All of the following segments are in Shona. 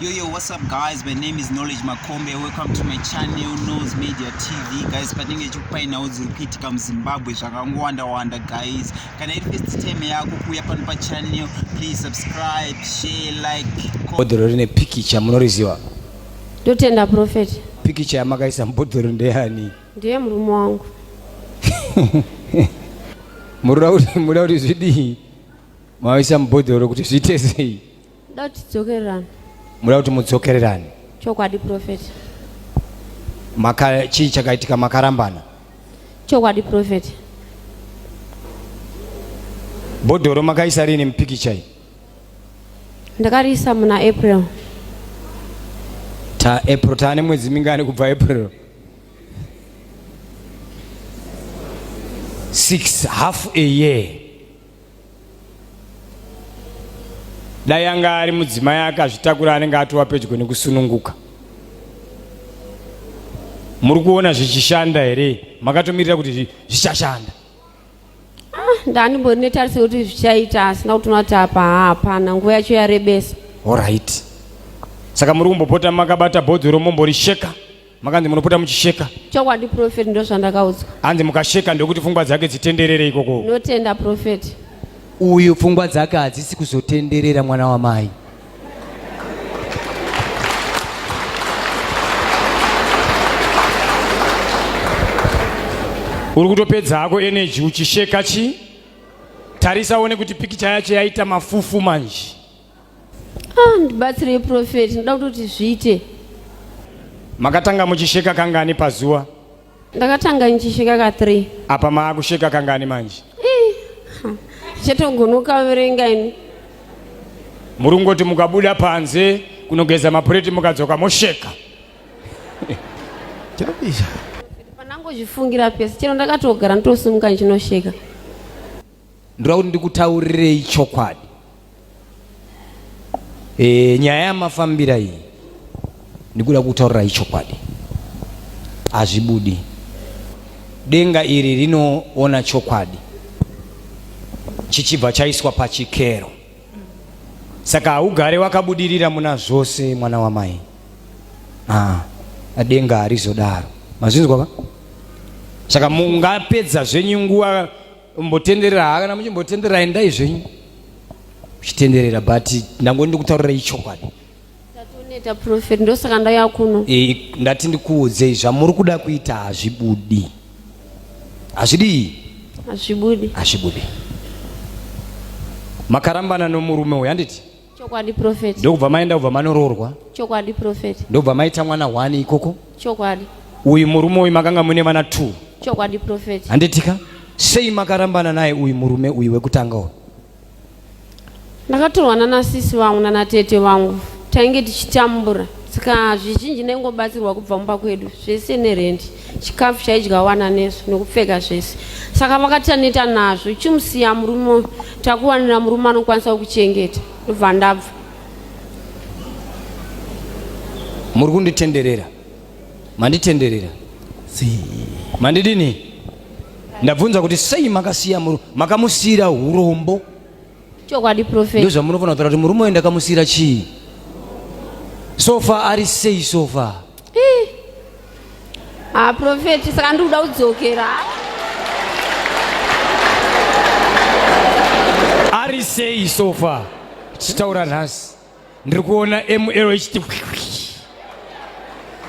Yo, what's up guys? My name is Knowledge Makombe. Welcome to my channel, Nose Media TV. Guys, patinge chupaina uzipiti kama Zimbabwe wanda guys. Kana if first time yako kuya pano pa channel, please subscribe, share, like. Bodoro rine pikicha munoriziwa. Ndotenda prophet. Pikicha yamakaisa mbodoro ndeyani? Ndiye murume wangu. Murauri zvidi. Mawaisa mbodoro kuti zviite sei? Dati dzokererana. Murauti mudzokererane. Chokwadi prophet. Chii chakaitika makarambana? Chokwadi prophet. Bodoro makaisa rini mupikichai? Ndakarisa muna April. April taane mwedzi mingani kubva April? 6, half a year. Dai anga ari mudzimai akazvitakura anenge atova pedyo nekusununguka. Muri kuona zvichishanda here? Makatomirira kuti zvichashanda? Ndanimbori netarise kuti zvichaita asina kuti unoti apa hapana nguva yacho yarebesa. Alright. Saka muri kumbopota makabata bhodhoro momborisheka? Makanzi munopota muchisheka? Chokwadi prophet ndo zvandakaudzwa. Anzi mukasheka ndokuti pfungwa dzake dzitenderere ikoko. Notenda prophet. Uyu pfungwa dzake hadzisi kuzotenderera mwana wamai. Uri kutopedza hako energy uchisheka chi? Tarisa one kuti pikicha yacho yaita mafufu manje. Ndibatsire prophet, ndoda kuti zviite. Makatanga muchisheka kangani pazuva? Ndakatanga nichisheka ka3. Apa maakusheka kangani manje? Chetogonoka verenga ini. Murungoti mukabuda panze kunogeza mapureti mukadzoka mosheka. Chinopisha. Panangozvifungira pesi chero ndakatogara ndosumuka ndichinosheka. Ndirauri ndikutaurirei chokwadi. Nyaya yamafambira iyi ndikuda kutaurirai chokwadi. Hazvibudi. Denga iri rinoona chokwadi chichibva chaiswa pachikero. Saka haugare wakabudirira muna zvose mwana wamai. Denga harizodaro. Mazvinzwa ba? Saka mungapedza zvenyu nguva mbotenderera kana muchimbotenderera endai zvenyu muchitenderera, but ndangoni ndikutaurirai chokwadi. Tatoneta prophet ndosaka ndaya kuno. Ndati ndikuudzei zvamuri kuda kuita hazvibudi. Hazvidi? Hazvibudi. Hazvibudi. Makarambana nomurume uyu handiti? Chokwadi prophet. Ndokubva maenda kubva manoroorwa? Chokwadi prophet. Ndokubva maita mwana 1 ikoko? Chokwadi. Uyu murume uyu makanga mune vana 2? Chokwadi prophet. Handitika? Sei makarambana naye uyu murume uyu wekutanga uyu? Ndakatorwa nanasisi vangu nanatete vangu tainge tichitambura, saka zvizhinji ndaingobatsirwa kubva mumba kwedu zvese nerendi, chikafu chaidyawana nesu nekupfeka zvese. Saka vakati taneta nazvo chimusiya murume, takuwanira murume anokwanisa kuchengeta, ndobva ndabva. Muri kunditenderera? Manditenderera? Mandidini? Ndabvunza kuti sei makasiya makamusira urombo? Chokwadi prophet. Ndozva munofana kutaura kuti murume uyu ndakamusira chii? Sofa ari sei sofa? Prophet, saka ndikuda kudzokera. Ari sei sofa? Chitaura nhasi. Ndiri kuona ML ichiti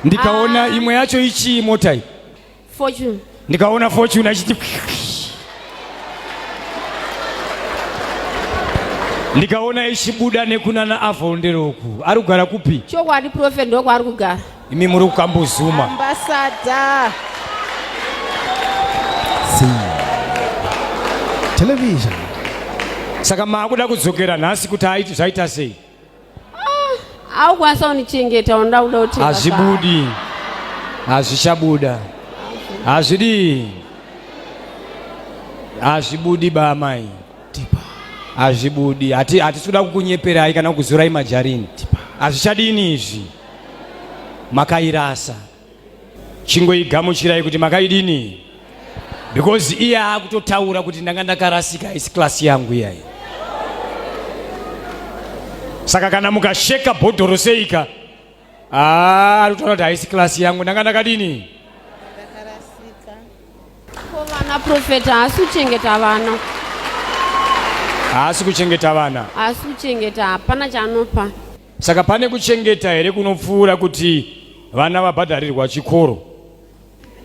ndikaona imwe yacho ichi mota iyi. Fortune. Ndikaona Fortune achiti ndikaona ichibuda nekunana avonderoku. Ari kugara kupi? Chokwadi prophet ndoko ari kugara. Imi muri kukambozuma. Ambassador. Television. Saka maakuda kudzokera nhasi kuti aiti zvaita sei? Aukwanisa kunichengeta wanda kuda kuti. Hazvibudi. Hazvichabuda. Hazvidi. Hazvibudi bamai. Hazvibudi. Hatisuda kukunyeperai kana kukuzorai majarini. Hazvichadini izvi. Makairasa. Chingoigamuchirai kuti makaidini. Because iye akutotaura kuti ndanga ndakarasika isi klasi yangu iyayi. Saka kana mukasheka bhodhoro seika, utaona kuti haisi klasi yangu, ndanga ndakadini. Ko vana profeta haasi kuchengeta vana. Haasi kuchengeta vana. Haasi kuchengeta, hapana chaanopa. Saka pane kuchengeta here kunopfuura kuti vana vabhadharirwa chikoro.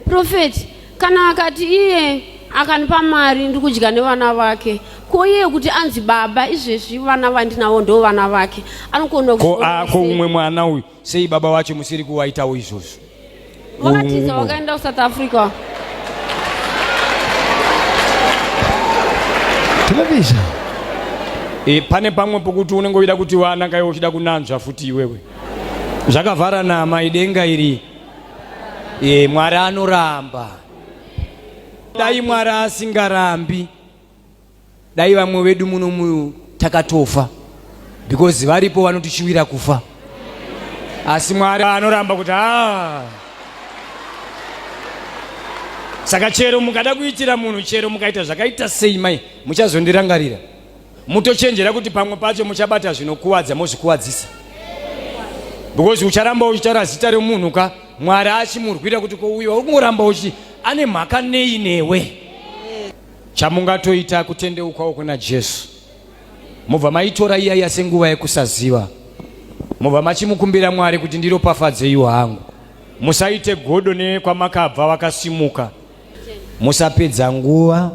Profeti, kana akati iye akanipa mari ndiri kudya nevana vake, ko iye kuti anzi baba, izvezvi vana vandinawo ndo vana vake, anokona ko umwe mwana uyu sei baba wacho musiri kuwaitawo izvozvo? Wakatiza wakaenda kuSouth Africa. Television. Pane pamwe pokuti unenge uchida kuti vana kaiwo uchida kunanzva futi iwewe. Zvakavhara nama idenga iri. Mwari anoramba. Dai Mwari asingarambi, dai vamwe vedu muno takatofa, because varipo vanotichiwira kufa. Asi Mwari anoramba kuti saka chero mukada kuitira munhu, chero mukaita zvakaita sei mai, muchazondirangarira. Mutochenjera kuti pamwe pacho muchabata zvinokuwadza mozvikuwadzisa. Because ucharamba uchitaura zita remunhu ka, Mwari achimurwira kuti kouyiwa uri kungoramba uchi ane mhaka nei newe. Chamungatoita kutendeukawo kuna Jesu. Mubva maitora iyaiya senguva yekusaziva. Mubva machimukumbira Mwari kuti ndiropafadze iwo hangu. Musaite godo nekwamakabva vakasimuka. Musapedza nguva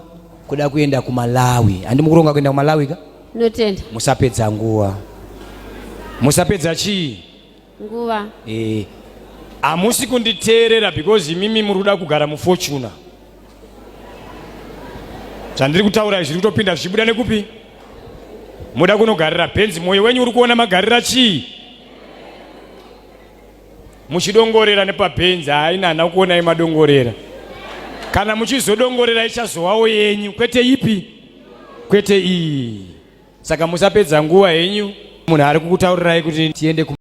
kuda kuenda kuMalawi. Andimukuronga kuenda kuMalawi ka? Notenda. Musapedza nguva. Musapedza chii? Nguva. Hamusi kunditeerera because imimi muri kuda kugara muFortuna. Zvandiri kutaura izvi kutopinda zvichibuda nekupi? Muda kunogarira Benzi, moyo wenyu uri kuona magarira chii? Muchidongorera nepaBenzi, haina hana kuona imadongorera. Kana muchizodongorera ichazowawo yenyu, kwete ipi? Kwete iyi. Saka musapedza nguva yenyu. Munhu ari kukutaurirai kuti tiende